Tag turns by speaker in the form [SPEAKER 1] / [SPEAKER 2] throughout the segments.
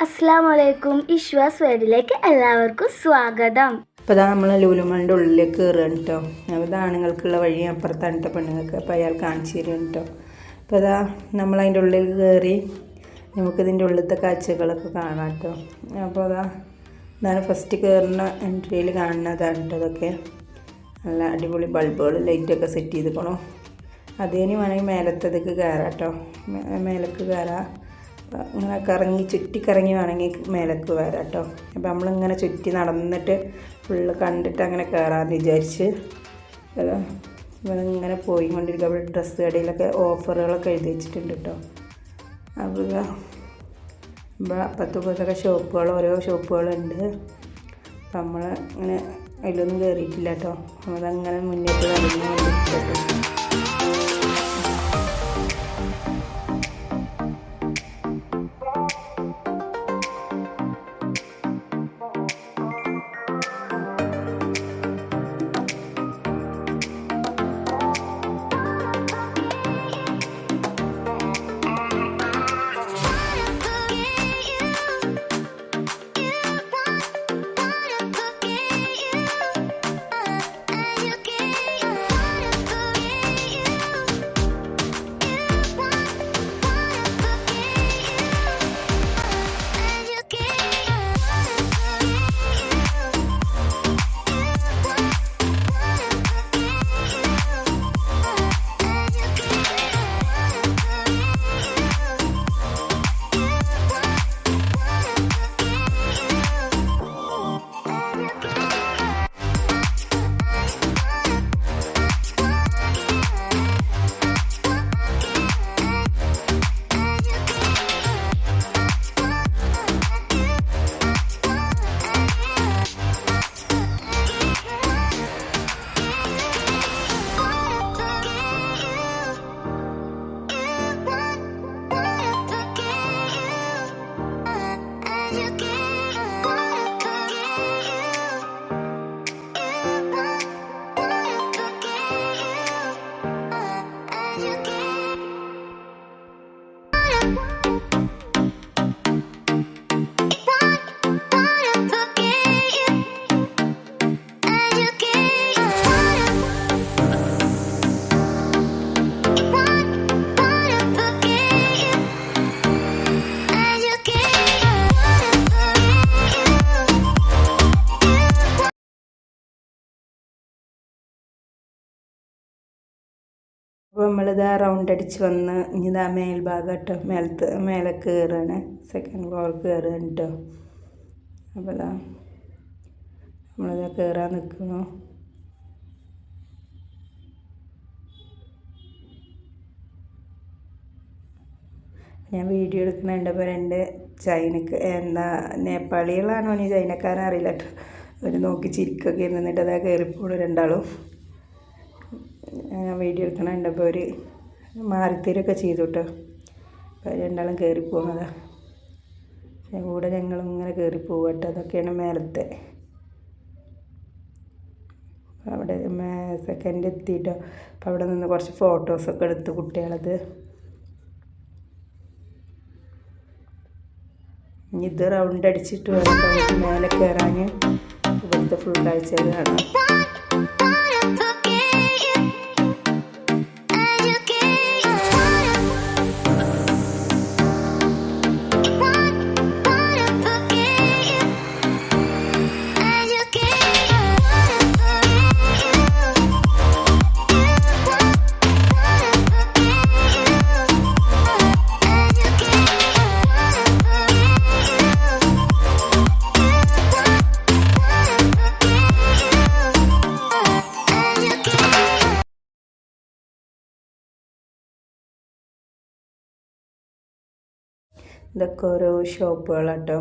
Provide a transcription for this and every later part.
[SPEAKER 1] അസ്സലാമലൈക്കും. ഇഷ്വാസ് വേർഡിലേക്ക് എല്ലാവർക്കും സ്വാഗതം.
[SPEAKER 2] അപ്പോൾ ഇതാ നമ്മൾ ലുലുമാളിൻ്റെ ഉള്ളിലേക്ക് കയറുകയാണ് കേട്ടോ. അപ്പോൾ ഇത് ആണുങ്ങൾക്കുള്ള വഴി അപ്പുറത്താണ് കേട്ടോ പെണ്ണുങ്ങൾക്ക്. അപ്പോൾ അയാൾ കാണിച്ചു തരും കേട്ടോ. അപ്പോൾ ഇതാ നമ്മളതിൻ്റെ ഉള്ളിൽ കയറി നമുക്കിതിൻ്റെ ഉള്ളിലത്തെ കാഴ്ചകളൊക്കെ കാണാം കേട്ടോ. അപ്പോൾ ഇതാണ് ഫസ്റ്റ് കയറുന്ന എൻട്രിയിൽ കാണുന്നതാണ് കേട്ടോ. അതൊക്കെ നല്ല അടിപൊളി ബൾബുകൾ ലൈറ്റൊക്കെ സെറ്റ് ചെയ്തിക്കണോ. അതേനി വേണമെങ്കിൽ മേലത്തേക്ക് കയറാം കേട്ടോ. മേലേക്ക് കയറാം. ഇങ്ങനെ ചുറ്റിക്കറങ്ങി വേണമെങ്കിൽ മേലേക്ക് വരാം കേട്ടോ. അപ്പോൾ നമ്മളിങ്ങനെ ചുറ്റി നടന്നിട്ട് ഫുള്ള് കണ്ടിട്ട് അങ്ങനെ കയറാമെന്ന് വിചാരിച്ച് ഇങ്ങനെ പോയിക്കൊണ്ടിരിക്കുക. അവിടെ ഡ്രസ്സ് കടയിലൊക്കെ ഓഫറുകളൊക്കെ എഴുതി വെച്ചിട്ടുണ്ട് കേട്ടോ. അപ്പോൾ ഇവിടെ 10 ഷോപ്പുകൾ, ഓരോ ഷോപ്പുകളുണ്ട്. അപ്പം നമ്മൾ ഇങ്ങനെ അതിലൊന്നും കയറിയിട്ടില്ല കേട്ടോ. അതങ്ങനെ മുന്നോട്ട് നടന്നുകൊണ്ടിരിക്കും കേട്ടോ. അപ്പോൾ നമ്മളിതാ റൗണ്ട് അടിച്ച് വന്ന് ഇതാ മേൽഭാഗം കേട്ടോ. മേലെ കയറുകയാണ്. സെക്കൻഡ് ഫ്ലോർ കയറുകയാണ് കേട്ടോ. അപ്പോൾ നമ്മളിതാ കയറാൻ നിൽക്കുന്നു. ഞാൻ വീഡിയോ എടുക്കുന്നുണ്ടപ്പോൾ 2 ചൈനക്ക് നേപ്പാളികളാണോ ഇനി ചൈനക്കാരറിയില്ല കേട്ടോ. അവർ നോക്കി ചിരിക്കൊക്കെ നിന്നിട്ട് അതാ കയറിപ്പോളൂ രണ്ടാളും. ഞാൻ വീഡിയോ എടുക്കണുണ്ടപ്പോൾ അവർ മാറിത്തരൊക്കെ ചെയ്തു കേട്ടോ. അപ്പോൾ രണ്ടാളും കയറിപ്പോകുന്നതാ. കൂടെ ഞങ്ങളും ഇങ്ങനെ കയറിപ്പോവുക കേട്ടോ. അതൊക്കെയാണ് മേലത്തെ. അവിടെ സെക്കൻഡ് എത്തിയിട്ടോ. അപ്പോൾ അവിടെ നിന്ന് കുറച്ച് ഫോട്ടോസൊക്കെ എടുത്ത് കുട്ടികളത്. ഇനി ഇത് റൗണ്ട് അടിച്ചിട്ട് വേണം മേലെ കയറാൻ. ഇവിടുത്തെ ഫുൾ കാഴ്ചകൾ കാണാം. ഇതൊക്കെ ഓരോ ഷോപ്പുകളാട്ടോ.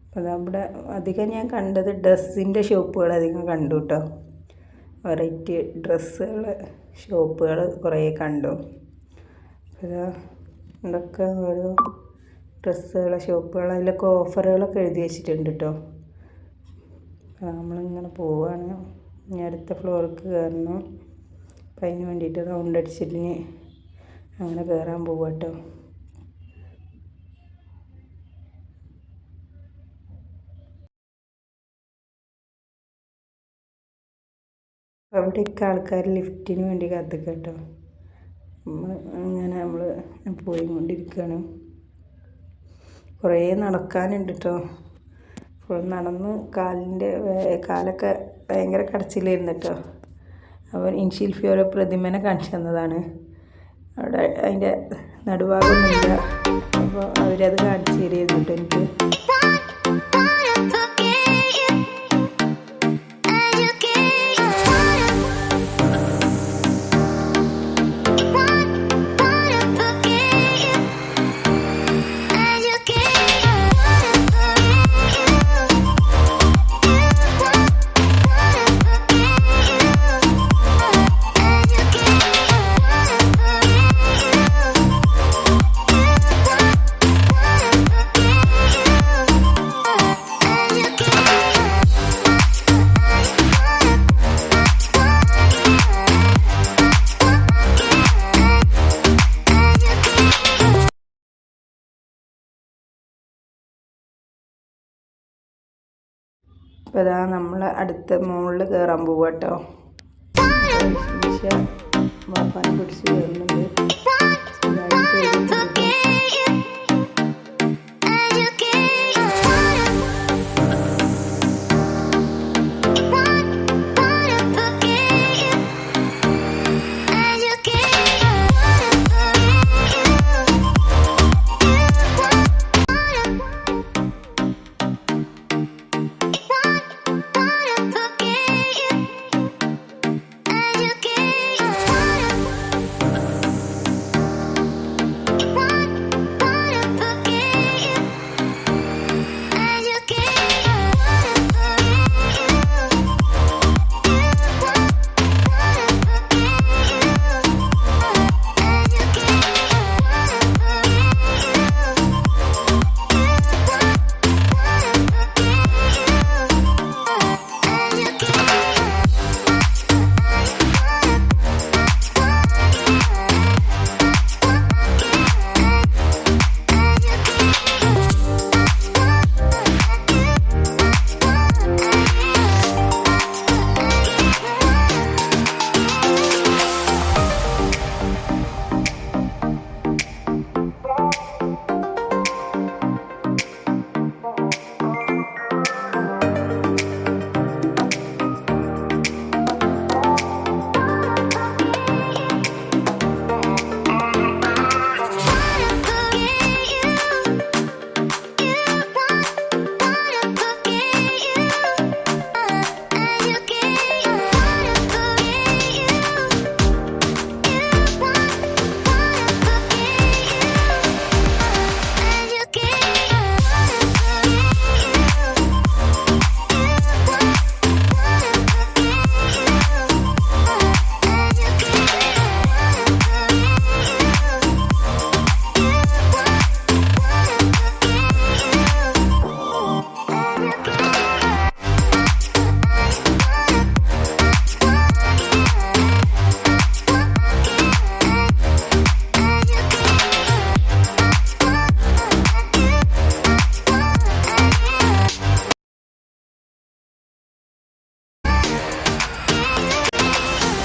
[SPEAKER 2] അപ്പോൾ അവിടെ അധികം ഞാൻ കണ്ടത് ഡ്രസ്സിൻ്റെ ഷോപ്പുകൾ അധികം കണ്ടു കേട്ടോ. വെറൈറ്റി ഡ്രസ്സുകൾ ഷോപ്പുകൾ കുറേ കണ്ടു. ഇതൊക്കെ ഓരോ ഡ്രസ്സുകളെ ഷോപ്പുകൾ. അതിലൊക്കെ ഓഫറുകളൊക്കെ എഴുതി വെച്ചിട്ടുണ്ട് കേട്ടോ. നമ്മളിങ്ങനെ പോവുകയാണ്. ഇനി അടുത്ത ഫ്ലോർക്ക് കയറണം. അപ്പം അതിന് വേണ്ടിയിട്ട് റൗണ്ട് അടിച്ചിട്ട് അങ്ങനെ കയറാൻ പോവാം കേട്ടോ. അവിടെയൊക്കെ ആൾക്കാർ ലിഫ്റ്റിന് വേണ്ടി കാത്തിക്കുക കേട്ടോ. അങ്ങനെ നമ്മൾ പോയിക്കൊണ്ടിരിക്കുകയാണ്. കുറേ നടക്കാനുണ്ട് കേട്ടോ. ഫുൾ നടന്ന് കാലൊക്കെ ഭയങ്കര കടച്ചിലായിരുന്നു കേട്ടോ. അപ്പോൾ ഇൻഷിൽഫി ഓരോ പ്രതിമനെ കാണിച്ചു തന്നതാണ്. അവിടെ അതിൻ്റെ നടുഭാഗമൊന്നുമില്ല. അപ്പോൾ അവരത് കാണിച്ചു തരുമായിരുന്നു കേട്ടോ എനിക്ക്. അപ്പോൾ ഇതാ നമ്മൾ അടുത്ത മുകളിൽ കയറാൻ പോവുക കേട്ടോ. വാപ്പാനെ പിടിച്ച് കയറുന്നുണ്ട്.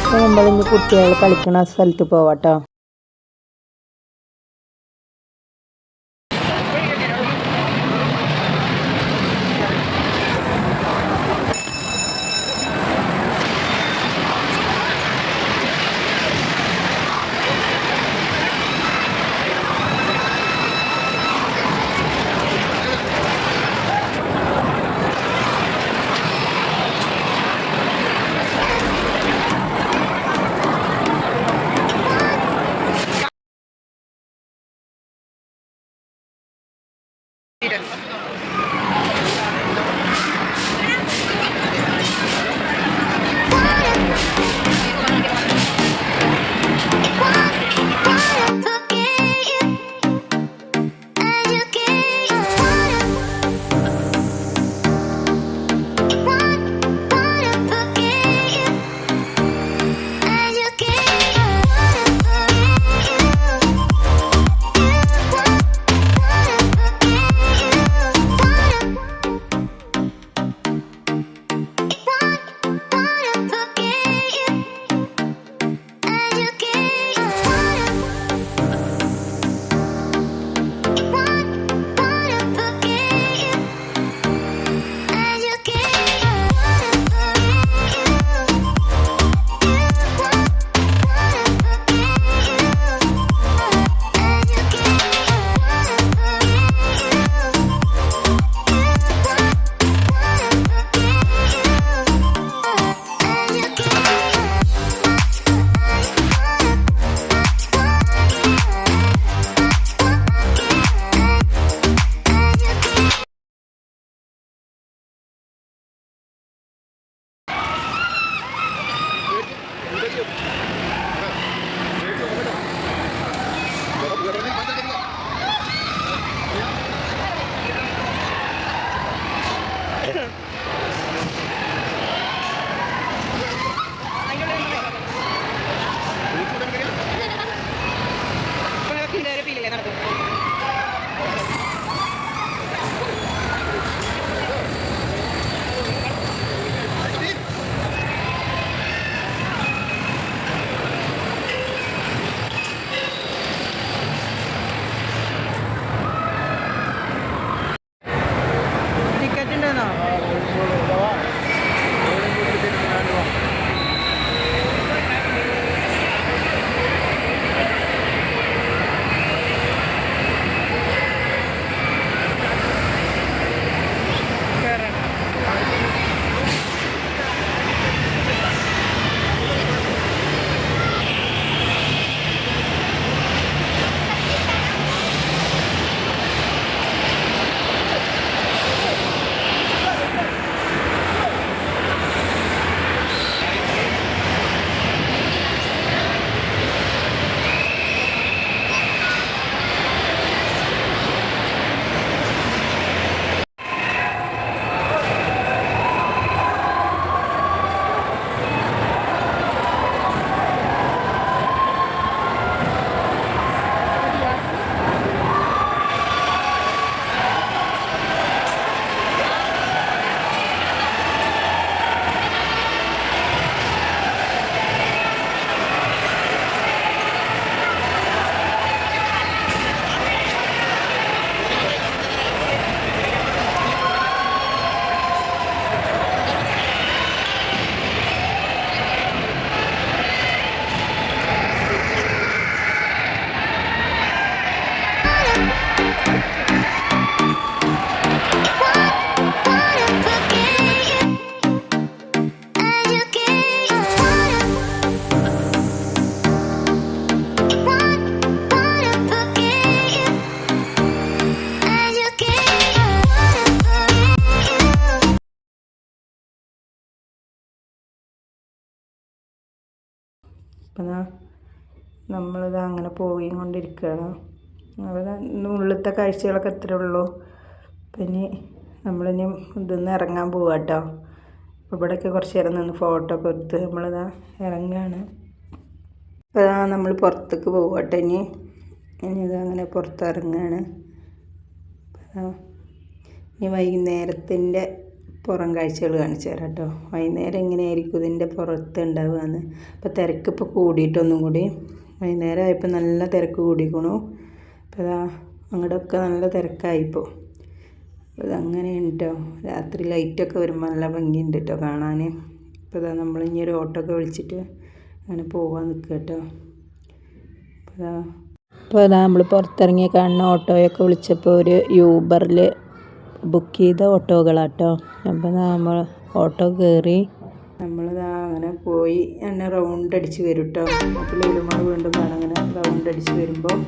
[SPEAKER 2] അപ്പോൾ നമ്മളിന്ന് കുട്ടികൾ കളിക്കുന്ന സ്ഥലത്ത് പോവാട്ടോ. ടിക്കറ്റ് ഉണ്ടെന്നോ? അപ്പം നമ്മളിത് അങ്ങനെ പോയി കൊണ്ടിരിക്കുകയാണ്. അപ്പോൾ ഉള്ളിലത്തെ കാഴ്ചകളൊക്കെ എത്രയേ ഉള്ളൂ. പിന്നെ നമ്മളിനി ഇതിന്ന് ഇറങ്ങാൻ പോവാം കേട്ടോ. അപ്പോൾ ഇവിടെയൊക്കെ കുറച്ച് നേരം നിന്ന് ഫോട്ടോ ഒക്കെ എടുത്ത് നമ്മളിതാ ഇറങ്ങുകയാണ്. അപ്പോൾ നമ്മൾ പുറത്തേക്ക് പോവാം കേട്ടോ. ഇനി ഇതങ്ങനെ പുറത്തിറങ്ങുകയാണ്. ഇനി വൈകുന്നേരത്തിൻ്റെ പുറം കാഴ്ചകൾ കാണിച്ചു തരാം കേട്ടോ. വൈകുന്നേരം എങ്ങനെയായിരിക്കും ഇതിൻ്റെ പുറത്ത് ഉണ്ടാവുകയെന്ന്. അപ്പോൾ തിരക്ക് ഇപ്പോൾ കൂടിയിട്ടൊന്നും കൂടി വൈകുന്നേരം ആയപ്പോൾ നല്ല തിരക്ക് കൂടിക്കണു. അപ്പോൾ അങ്ങോട്ടൊക്കെ നല്ല തിരക്കായിപ്പോൾ. അപ്പോൾ ഇതങ്ങനെയാണ് കേട്ടോ. രാത്രി ലൈറ്റൊക്കെ വരുമ്പോൾ നല്ല ഭംഗിയുണ്ട് കേട്ടോ കാണാൻ. അപ്പോൾ നമ്മളിനി ഒരു ഓട്ടോ ഒക്കെ വിളിച്ചിട്ട് അങ്ങനെ പോകാൻ നിൽക്കുക കേട്ടോ. അപ്പോൾ നമ്മൾ പുറത്തിറങ്ങി കാണുന്ന ഓട്ടോയൊക്കെ വിളിച്ചപ്പോൾ ഒരു യൂബറിൽ ബുക്ക് ചെയ്ത ഓട്ടോകളാട്ടോ. അപ്പോൾ നമ്മൾ ഓട്ടോ കയറി നമ്മളിതാ അങ്ങനെ പോയി എന്നെ റൗണ്ട് അടിച്ച് വരും കേട്ടോ. അപ്പോൾ ലുലുമാൾ വീണ്ടും കാണാം. അങ്ങനെ റൗണ്ട് അടിച്ച് വരുമ്പോൾ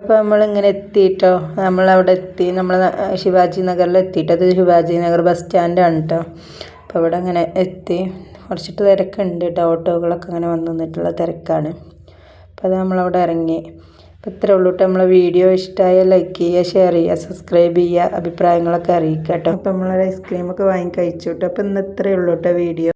[SPEAKER 2] അപ്പോൾ നമ്മളിങ്ങനെ എത്തിയിട്ടോ, നമ്മളവിടെ എത്തി, നമ്മൾ ശിവാജി നഗറിൽ എത്തിയിട്ട്, അത് ശിവാജി നഗർ ബസ് സ്റ്റാൻഡാണ് കേട്ടോ. അപ്പോൾ ഇവിടെ അങ്ങനെ എത്തി, കുറച്ചിട്ട് തിരക്കുണ്ട് കേട്ടോ, ഓട്ടോകളൊക്കെ അങ്ങനെ വന്നു നിന്നിട്ടുള്ള തിരക്കാണ്. അപ്പോൾ അത് നമ്മളവിടെ ഇറങ്ങി. അപ്പോൾ ഇത്രേ ഉള്ളൂ കേട്ടോ. നമ്മളെ വീഡിയോ ഇഷ്ടമായ ലൈക്ക് ചെയ്യുക, ഷെയർ ചെയ്യുക, സബ്സ്ക്രൈബ് ചെയ്യുക, അഭിപ്രായങ്ങളൊക്കെ അറിയിക്കുക കേട്ടോ. അപ്പോൾ നമ്മളൊരു ഐസ്ക്രീമൊക്കെ വാങ്ങി കഴിച്ചു കേട്ടോ. അപ്പോൾ ഇന്ന് ഇത്രയേ ഉള്ളൂ കേട്ടോ വീഡിയോ.